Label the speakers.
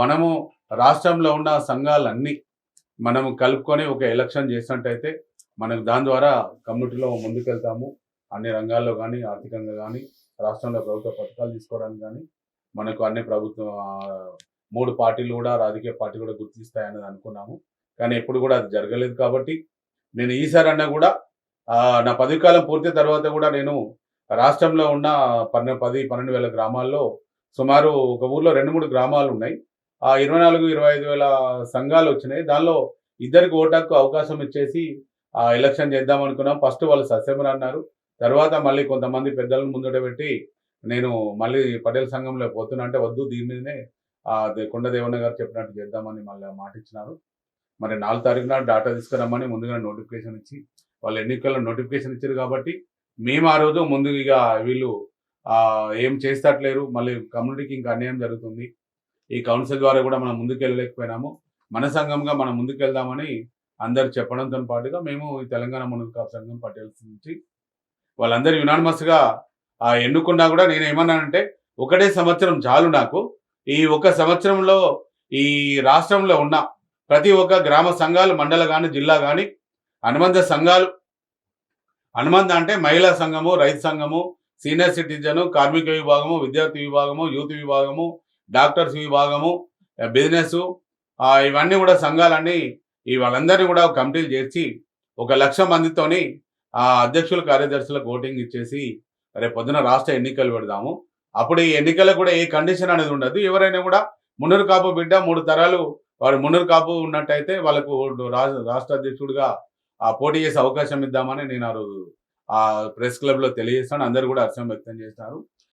Speaker 1: మనము రాష్ట్రంలో ఉన్న సంఘాలన్నీ మనము కలుపుకొని ఒక ఎలక్షన్ చేసినట్టయితే మనకు దాని ద్వారా కమ్యూనిటీలో ముందుకెళ్తాము. అన్ని రంగాల్లో కానీ, ఆర్థికంగా కానీ, రాష్ట్రంలో ప్రభుత్వ పథకాలు తీసుకోవడానికి కానీ, మనకు అన్ని ప్రభుత్వ 3 పార్టీలు కూడా, రాజకీయ పార్టీ కూడా గుర్తిస్తాయనేది అనుకున్నాము. కానీ ఎప్పుడు కూడా అది జరగలేదు. కాబట్టి నేను ఈసారన్నా కూడా నా పదవి కాలం పూర్తి తర్వాత కూడా నేను రాష్ట్రంలో ఉన్న 12 వేల గ్రామాల్లో సుమారు ఒక ఊర్లో 2, 3 గ్రామాలు ఉన్నాయి. ఆ 24, 25 వేల సంఘాలు వచ్చినాయి. దానిలో ఇద్దరికి ఓటు హక్కు అవకాశం ఇచ్చేసి ఎలక్షన్ చేద్దాం అనుకున్నాం. ఫస్ట్ వాళ్ళు సస్యమని అన్నారు. తర్వాత మళ్ళీ కొంతమంది పెద్దలను ముందట పెట్టి నేను మళ్ళీ పటేల్ సంఘంలో పోతున్నా అంటే వద్దు, దీని మీదనే కొండ దేవన్న గారు చెప్పినట్టు చేద్దామని మళ్ళీ మాట ఇచ్చినారు. మరి 4 తారీఖున డాటా తీసుకురమ్మని ముందుగా నోటిఫికేషన్ ఇచ్చి వాళ్ళు ఎన్నికల్లో నోటిఫికేషన్ ఇచ్చారు. కాబట్టి మేము ఆ రోజు ముందు ఇక వీళ్ళు ఏం చేస్తట్లేరు, మళ్ళీ కమ్యూనిటీకి ఇంకా అన్యాయం జరుగుతుంది, ఈ కౌన్సిల్ ద్వారా కూడా మనం ముందుకెళ్ళలేకపోయినాము, మన సంఘంగా మనం ముందుకెళ్దామని అందరు చెప్పడంతో పాటుగా మేము ఈ తెలంగాణ మునుగు కాపు సంఘం పటేల్స్ నుంచి వాళ్ళందరూ యునానిమస్గా ఎన్నుకున్నా కూడా నేను ఏమన్నానంటే ఒకటే సంవత్సరం చాలు నాకు. ఈ ఒక సంవత్సరంలో ఈ రాష్ట్రంలో ఉన్న ప్రతి ఒక్క గ్రామ సంఘాలు, మండల కానీ, జిల్లా కానీ, అనుబంధ సంఘాలు, అనుబంధ అంటే మహిళా సంఘము, రైతు సంఘము, సీనియర్ సిటిజను, కార్మిక విభాగము, విద్యార్థి విభాగము, యూత్ విభాగము, డాక్టర్స్ విభాగము, బిజినెస్, ఇవన్నీ కూడా సంఘాలన్నీ వాళ్ళందరినీ కూడా కమిటీలు చేర్చి 1,00,000 మందితోని అధ్యక్షులు, కార్యదర్శులకు ఓటింగ్ ఇచ్చేసి రేపు పొద్దున రాష్ట్ర ఎన్నికలు పెడదాము. అప్పుడు ఈ ఎన్నికలకు కూడా ఏ కండిషన్ అనేది ఉండదు. ఎవరైనా కూడా మున్నూరు కాపు బిడ్డ 3 తరాలు వాడు మున్నూరు కాపు ఉన్నట్టయితే వాళ్ళకు రాష్ట్ర అధ్యక్షుడిగా పోటీ చేసే అవకాశం ఇద్దామని నేను ఆ రోజు ప్రెస్ క్లబ్లో తెలియజేస్తాను. అందరూ కూడా హర్షం వ్యక్తం చేస్తారు.